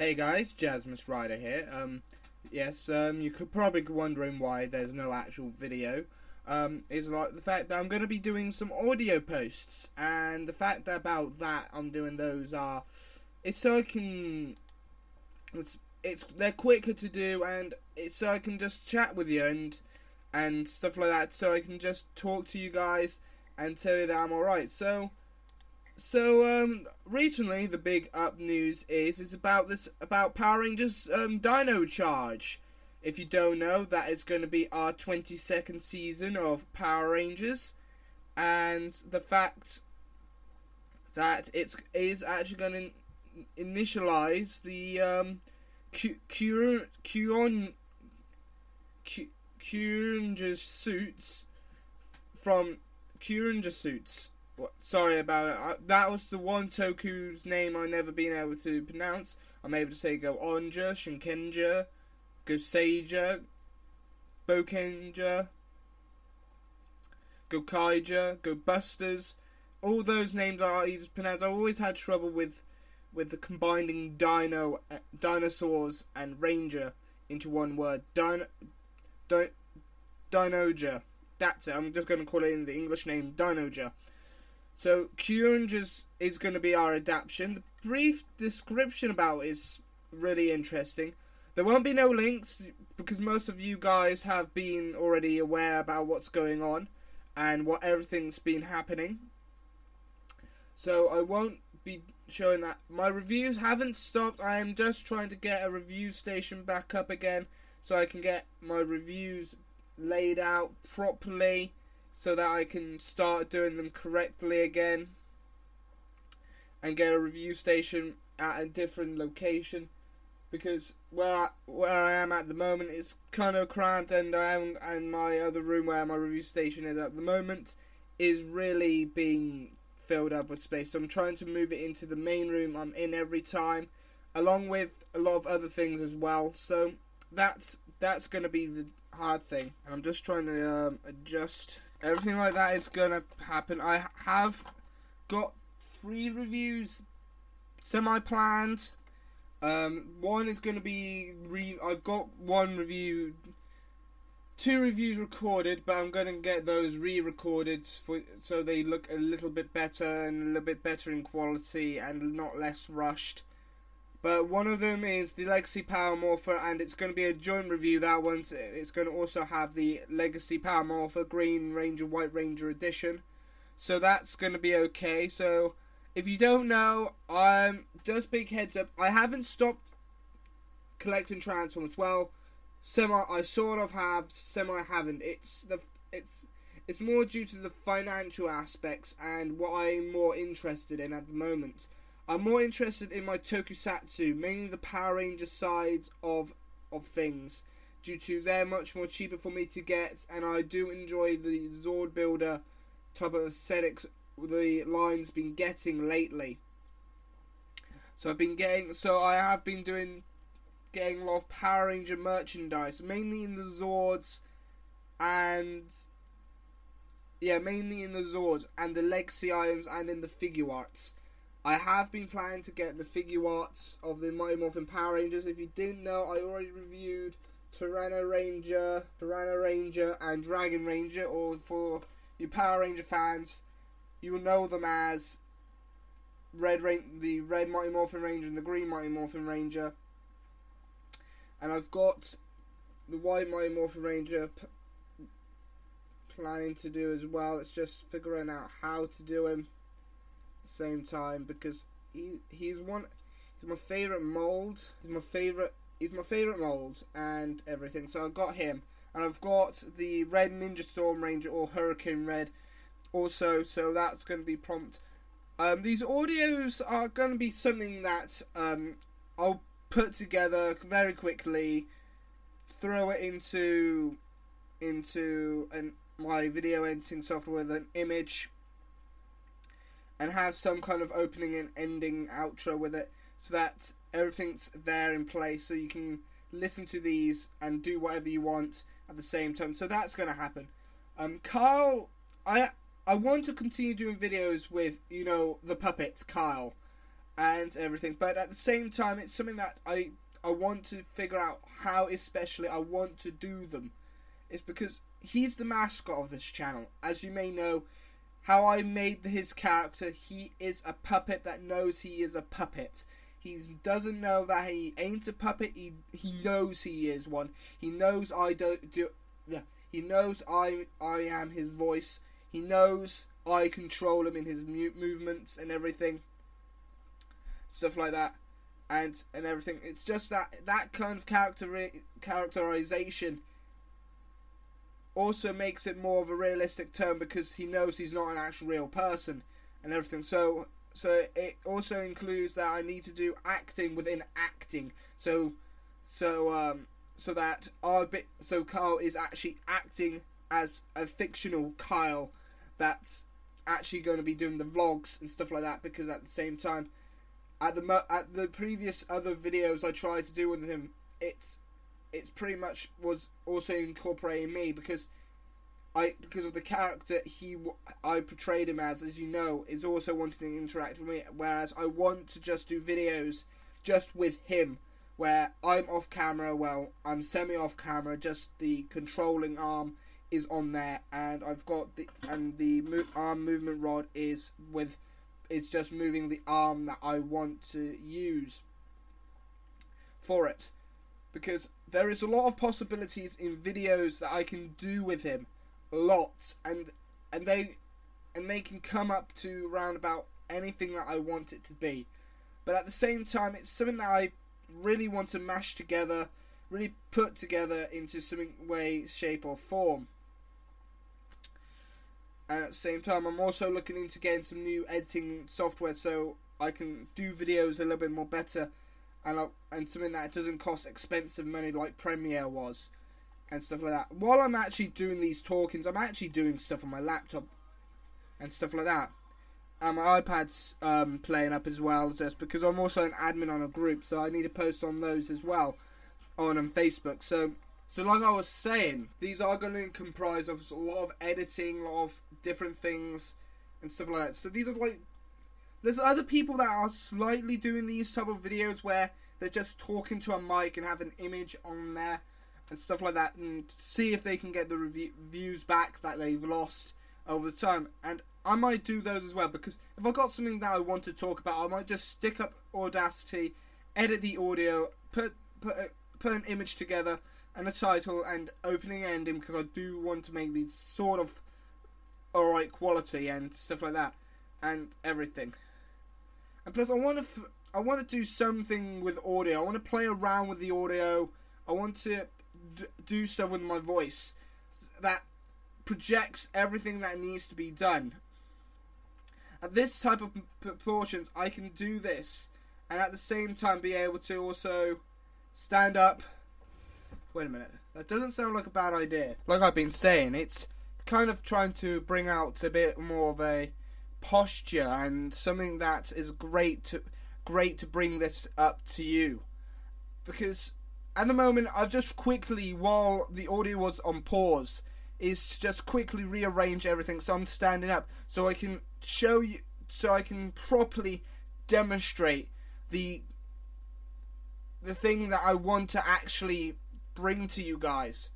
Hey guys, Jazzimus Rider here. Yes, you could probably be wondering why there's no actual video. Is like the fact that I'm going to be doing some audio posts, and the fact that about that I'm doing those it's so I can, they're quicker to do, and it's so I can just chat with you and stuff like that, so I can just talk to you guys and tell you that I'm alright. So recently the big up news is about Power Rangers Dino Charge. If you don't know, that is going to be our 22nd season of Power Rangers, and the fact that it is actually going to initialize the Kyuranger suits from Kyuranger suits. Sorry about it. That was the one Toku's name I never been able to pronounce. I'm able to say Go Onja, Shinkenja, Go Seija, Bokenja, Go Kaija, Go Busters. All those names are easy to pronounce. I've always had trouble with the combining dinosaurs and ranger into one word. Dinoja. That's it. I'm just going to call it in the English name Dinoja. So Kyurangers is going to be our adaptation. The brief description about it is really interesting. There won't be no links because most of you guys have been already aware about what's going on and what everything's been happening. So I won't be showing that. My reviews haven't stopped. I am just trying to get a review station back up again so I can get my reviews laid out properly, so that I can start doing them correctly again and get a review station at a different location, because where I am at the moment is kind of cramped, and my other room where my review station is at the moment is really being filled up with space. So I'm trying to move it into the main room I'm in every time, along with a lot of other things as well. So that's going to be the hard thing, and I'm just trying to adjust. Everything like that is going to happen. I have got 3 reviews semi-planned. One is going to be... I've got 1 review... 2 reviews recorded, but I'm going to get those re-recorded so they look a little bit better and a little bit better in quality and not less rushed. But one of them is the Legacy Power Morpher, and it's going to be a joint review. That one's it's going to also have the Legacy Power Morpher Green Ranger, White Ranger edition. So that's going to be okay. So if you don't know, just big heads up, I haven't stopped collecting Transformers. Well, I sort of have, semi haven't. It's more due to the financial aspects and what I'm more interested in at the moment. I'm more interested in my tokusatsu, mainly the Power Ranger side of things, due to they're much more cheaper for me to get, and I do enjoy the Zord Builder type of aesthetics the line's been getting lately. So I have been getting a lot of Power Ranger merchandise, mainly in the Zords and the Legacy items and in the figure arts. I have been planning to get the figure arts of the Mighty Morphin Power Rangers. If you didn't know, I already reviewed Tyranno Ranger, and Dragon Ranger, or for you Power Ranger fans, you will know them as the Red Mighty Morphin Ranger and the Green Mighty Morphin Ranger. And I've got the White Mighty Morphin Ranger planning to do as well. It's just figuring out how to do him same time, because he's my favorite mold. He's my favorite mold and everything. So I got him, and I've got the Red Ninja Storm Ranger, or Hurricane Red, also. So that's going to be prompt. These audios are going to be something that I'll put together very quickly, throw it into my video editing software with an image, and have some kind of opening and ending outro with it, so that everything's there in place, so you can listen to these and do whatever you want at the same time. So that's going to happen. Kyle, I want to continue doing videos with, the puppet, Kyle. and everything. But at the same time, it's something that I want to figure out how especially I want to do them. It's because he's the mascot of this channel. As you may know, how I made his character, he is a puppet that knows he is a puppet. He doesn't know that he ain't a puppet. He knows he is one. He knows he knows I am his voice. He knows I control him in his movements and everything. Stuff like that. And everything. It's just that kind of characterization also makes it more of a realistic term, because he knows he's not an actual real person and everything. So it also includes that I need to do acting within acting. So that Kyle is actually acting as a fictional Kyle that's actually going to be doing the vlogs and stuff like that, because at the same time, at the previous other videos I tried to do with him, it's pretty much was also incorporating me, because of the character I portrayed him as you know, is also wanting to interact with me, whereas I want to just do videos just with him, where I'm off camera, well, I'm semi off camera, just the controlling arm is on there, and I've got the arm movement rod is it's just moving the arm that I want to use for it. Because there is a lot of possibilities in videos that I can do with him, lots, and they can come up to around about anything that I want it to be. But at the same time, it's something that I really want to mash together, really put together into some way, shape or form. And at the same time, I'm also looking into getting some new editing software so I can do videos a little bit more better, and something that doesn't cost expensive money like Premiere was, and stuff like that. While I'm actually doing these talkings, I'm actually doing stuff on my laptop and stuff like that. And my iPad's playing up as well, just because I'm also an admin on a group, so I need to post on those as well, on Facebook. So like I was saying, these are going to comprise of a lot of editing, a lot of different things and stuff like that. So these are like, there's other people that are slightly doing these type of videos where they're just talking to a mic and have an image on there and stuff like that, and see if they can get the reviews back that they've lost over the time. And I might do those as well, because if I've got something that I want to talk about, I might just stick up Audacity, edit the audio, put an image together and a title and opening and ending, because I do want to make these sort of alright quality and stuff like that and everything. And plus, I want to do something with audio. I want to play around with the audio. I want to do stuff with my voice that projects everything that needs to be done. At this type of proportions, I can do this, and at the same time be able to also stand up. Wait a minute. That doesn't sound like a bad idea. Like I've been saying, it's kind of trying to bring out a bit more of a posture and something that is great to bring this up to you, because at the moment I've just quickly, while the audio was on pause, is to just quickly rearrange everything so I'm standing up, so I can show you, so I can properly demonstrate the thing that I want to actually bring to you guys.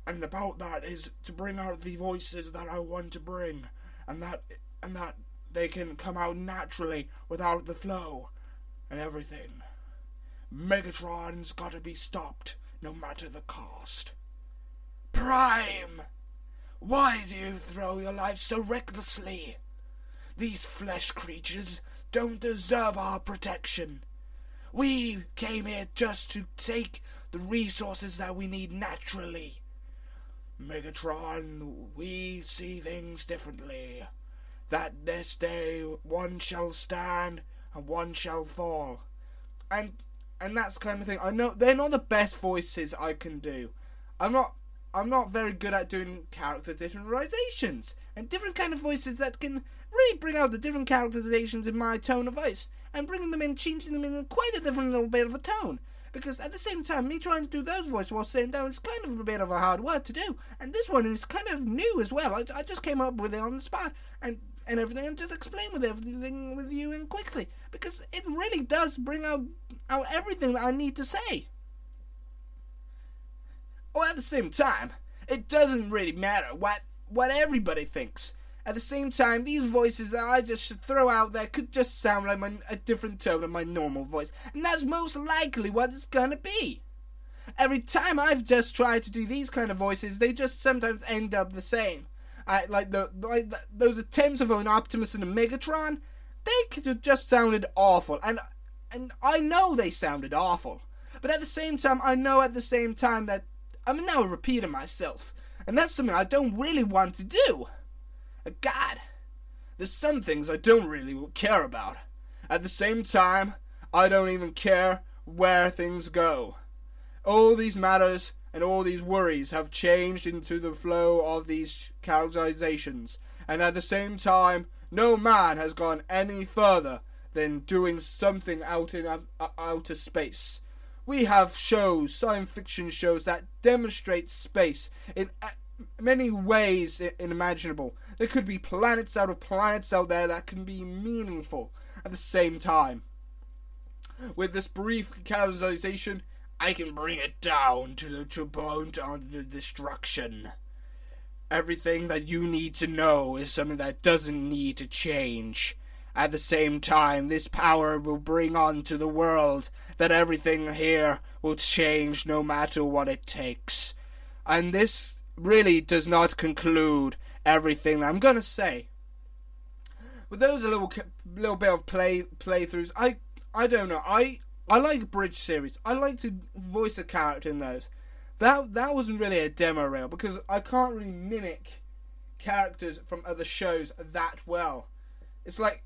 And about that is to bring out the voices that I want to bring, and that they can come out naturally without the flow and everything. Megatron's gotta be stopped, no matter the cost. Prime! Why do you throw your life so recklessly? These flesh creatures don't deserve our protection. We came here just to take the resources that we need naturally. Megatron, we see things differently. That this day one shall stand and one shall fall. And that's kind of thing. I know they're not the best voices I can do. I'm not very good at doing character differentiations and different kind of voices that can really bring out the different characterizations in my tone of voice and bringing them in, changing them in quite a different little bit of a tone. Because at the same time, me trying to do those voices while sitting down is kind of a bit of a hard work to do. And this one is kind of new as well. I just came up with it on the spot. And and everything, and just explain with everything with you and quickly, because it really does bring out everything that I need to say. Or at the same time, it doesn't really matter what everybody thinks. At the same time, these voices that I just should throw out there could just sound like a different tone of my normal voice, and that's most likely what it's gonna be. Every time I've just tried to do these kind of voices, they just sometimes end up the same. Those attempts of an Optimus and a Megatron, they could have just sounded awful, and I know they sounded awful. But at the same time, I know at the same time that I'm now repeating myself, and that's something I don't really want to do. God, there's some things I don't really care about. At the same time, I don't even care where things go. All these matters and all these worries have changed into the flow of these characterizations, and at the same time, no man has gone any further than doing something out in outer space. We have shows, science fiction shows, that demonstrate space in many ways unimaginable. There could be planets out there that can be meaningful at the same time. With this brief characterization, I can bring it down to the point of the destruction. Everything that you need to know is something that doesn't need to change. At the same time, this power will bring onto the world that everything here will change no matter what it takes. And this really does not conclude everything that I'm gonna say. With those a little bit of playthroughs, I don't know. I like bridge series. I like to voice a character in those. That wasn't really a demo reel because I can't really mimic characters from other shows that well. It's like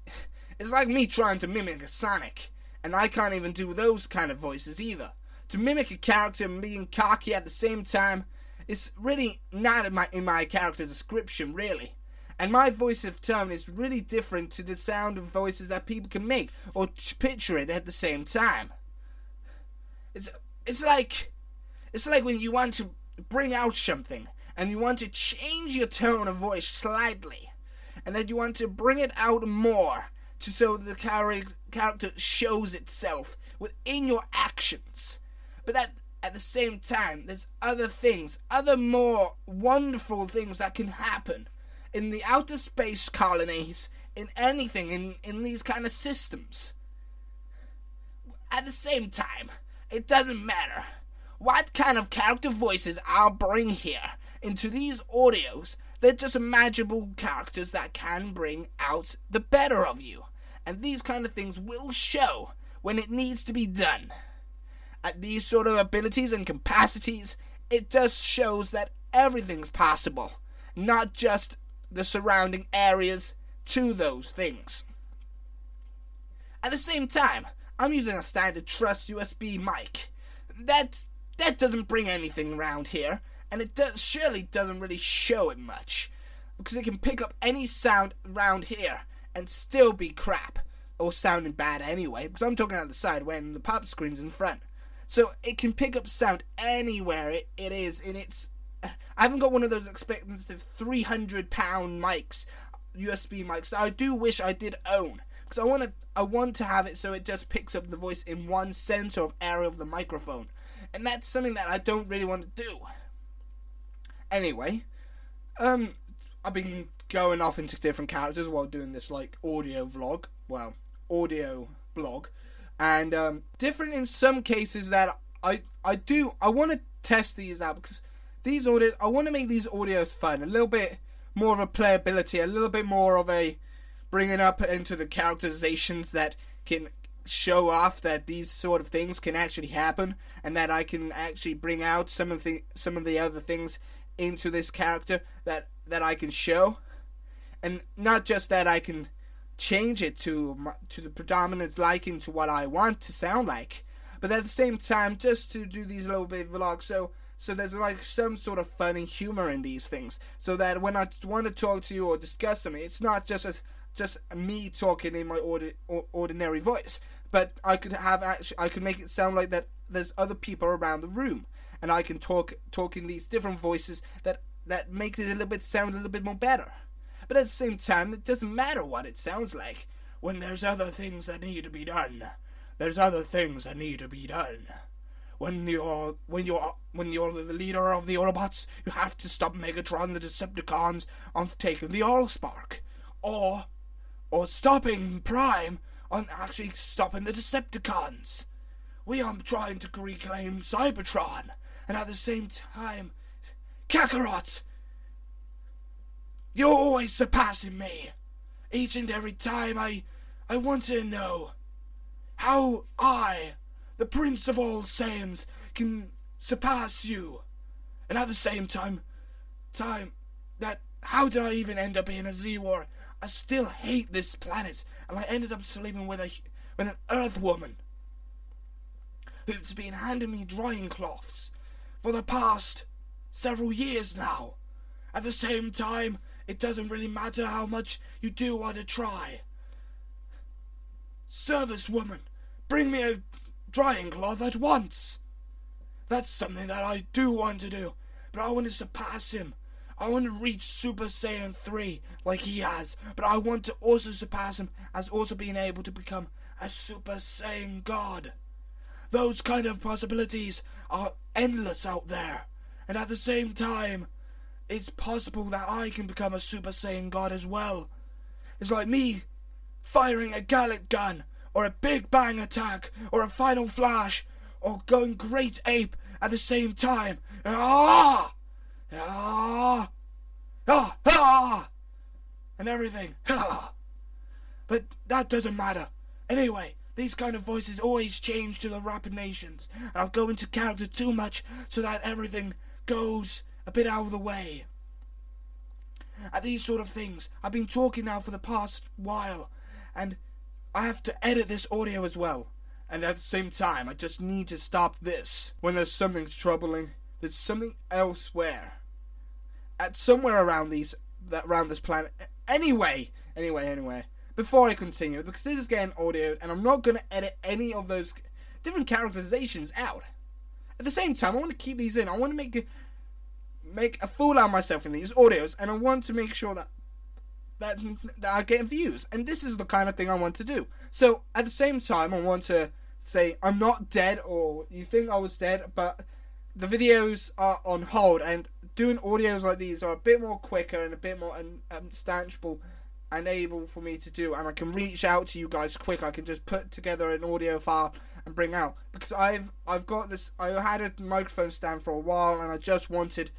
me trying to mimic a Sonic, and I can't even do those kind of voices either. To mimic a character and being cocky at the same time, it's really not in my character description, really. And my voice of tone is really different to the sound of voices that people can make or picture it at the same time. It's like when you want to bring out something and you want to change your tone of voice slightly, and then you want to bring it out more so the character shows itself within your actions. But at the same time, there's other more wonderful things that can happen in the outer space colonies, in anything, in these kind of systems. At the same time, it doesn't matter what kind of character voices I'll bring here into these audios. They're just imaginable characters that can bring out the better of you. And these kind of things will show when it needs to be done. At these sort of abilities and capacities, it just shows that everything's possible, not just the surrounding areas to those things. At the same time, I'm using a standard Trust USB mic. That doesn't bring anything around here, and it surely doesn't really show it much, because it can pick up any sound around here and still be crap, or sounding bad anyway, because I'm talking out the side when the pop screen's in front. So it can pick up sound anywhere it is in its... I haven't got one of those expensive 300-pound mics, USB mics, that I do wish I did own, because I want to have it so it just picks up the voice in one center of area of the microphone, and that's something that I don't really want to do. Anyway, I've been going off into different characters while doing this audio blog, and different in some cases that I want to test these out, because I want to make these audios fun, a little bit more of a playability, a little bit more of a bringing up into the characterizations that can show off that these sort of things can actually happen, and that I can actually bring out some of the other things into this character that I can show, and not just that I can change it to the predominant liking to what I want to sound like, but at the same time just to do these little bit of vlogs so there's some sort of funny humor in these things, so that when I want to talk to you or discuss something, it's not just me talking in my ordinary voice, but I could make it sound like that there's other people around the room, and I can talk in these different voices that make it sound a little bit more better. But at the same time, it doesn't matter what it sounds like when there's other things that need to be done. There's other things that need to be done. When you're the leader of the Autobots, you have to stop Megatron the Decepticons on taking the Allspark, or stopping Prime on actually stopping the Decepticons. We are trying to reclaim Cybertron, and at the same time, Kakarot, you're always surpassing me. Each and every time I want to know how I, the Prince of all Saiyans, can surpass you. And at the same time, that how did I even end up in a Z-War? I still hate this planet, and I ended up sleeping with an Earth woman who's been handing me drying cloths for the past several years now. At the same time, it doesn't really matter how much you do want to try. Service woman, bring me a drying cloth at once. That's something that I do want to do, but I want to surpass him. I want to reach Super Saiyan 3 like he has, but I want to also surpass him as also being able to become a Super Saiyan God. Those kind of possibilities are endless out there, and at the same time, it's possible that I can become a Super Saiyan God as well. It's like me firing a Gallic gun, or a Big Bang attack, or a Final Flash, or going Great Ape at the same time. Ah! Ah! Ah! Ah! And everything. Ah! But that doesn't matter. Anyway, these kind of voices always change to the rapid nations, and I'll go into character too much so that everything goes a bit out of the way. At these sort of things, I've been talking now for the past while, and I have to edit this audio as well. And at the same time, I just need to stop this when there's something troubling. There's something elsewhere, at somewhere around this planet. Anyway. Before I continue, because this is getting audioed, and I'm not going to edit any of those different characterizations out. At the same time, I want to keep these in. I want to make a fool out of myself in these audios, and I want to make sure that I get views. And this is the kind of thing I want to do. So, at the same time, I want to say I'm not dead, or you think I was dead, but the videos are on hold, and doing audios like these are a bit more quicker and a bit more instantaneous and able for me to do, and I can reach out to you guys quick. I can just put together an audio file and bring out, because I've got this. I had a microphone stand for a while, and I just wanted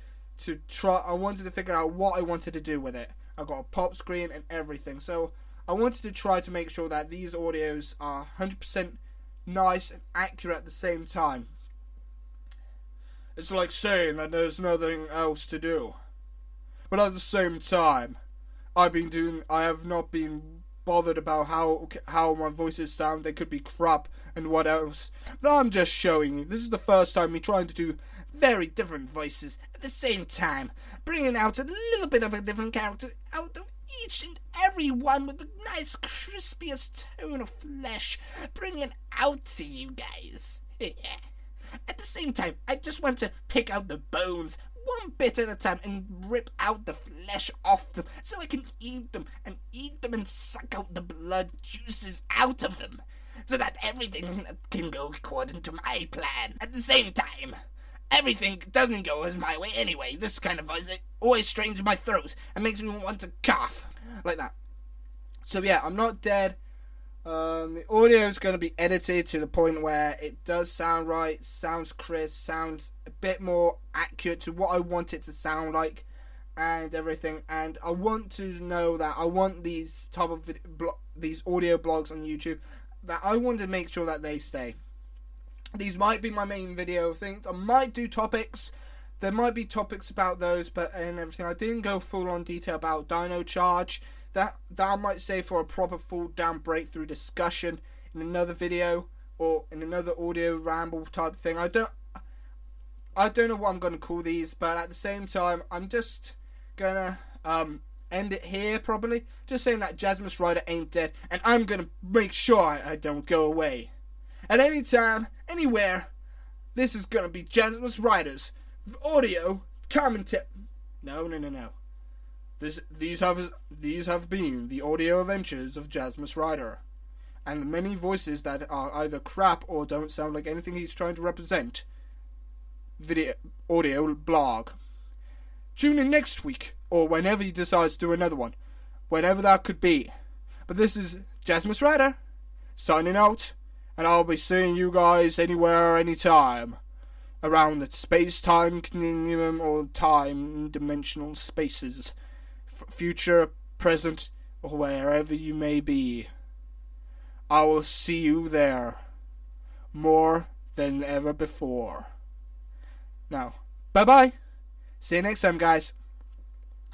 to try. I wanted to figure out what I wanted to do with it. I got a pop screen and everything, so I wanted to try to make sure that these audios are 100% nice and accurate at the same time. It's like saying that there's nothing else to do, but at the same time, I have not been bothered about how my voices sound. They could be crap and what else. But I'm just showing you. This is the first time me trying to do very different voices at the same time, bringing out a little bit of a different character out of each and every one with the nice crispiest tone of flesh, bringing out to you guys. At the same time, I just want to pick out the bones one bit at a time and rip out the flesh off them so I can eat them and suck out the blood juices out of them so that everything can go according to my plan. At the same time, everything doesn't go as my way anyway. This kind of voice, it always strains my throat and makes me want to cough like that. So yeah, I'm not dead. The audio is going to be edited to the point where it does sound right, sounds crisp, sounds a bit more accurate to what I want it to sound like, and everything. And I want to know that I want these type of these audio blogs on YouTube, that I want to make sure that they stay. These might be my main video things. I might do topics. There might be topics about those, but and everything. I didn't go full on detail about Dino Charge. That I might say for a proper full down breakthrough discussion in another video or in another audio ramble type thing. I don't know what I'm gonna call these, but at the same time, I'm just gonna end it here probably. Just saying that Jazzimus Rider ain't dead, and I'm gonna make sure I don't go away. At any time, anywhere, this is gonna be Jazzimus Riders audio commentary. No. These have been the audio adventures of Jazzimus Rider, and the many voices that are either crap or don't sound like anything he's trying to represent. Video audio blog. Tune in next week, or whenever he decides to do another one, whenever that could be. But this is Jazzimus Rider signing out, and I'll be seeing you guys anywhere, anytime, around the space-time continuum or time-dimensional spaces, future, present, or wherever you may be. I will see you there, more than ever before. Now, bye-bye. See you next time, guys.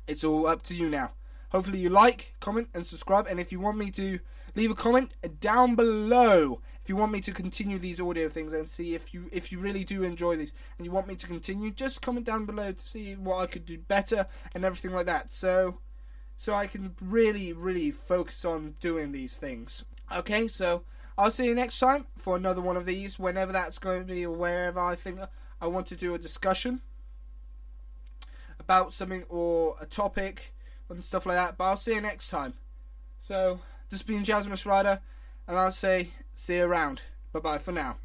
It's all up to you now. Hopefully you like, comment, and subscribe. And if you want me to leave a comment down below, if you want me to continue these audio things and see if you really do enjoy these and you want me to continue, just comment down below to see what I could do better and everything like that. So I can really focus on doing these things. Okay, so I'll see you next time for another one of these, whenever that's going to be, or wherever I think I want to do a discussion about something or a topic and stuff like that. But I'll see you next time. So, this has been Jazzimus Rider, and I'll say see you around. Bye bye for now.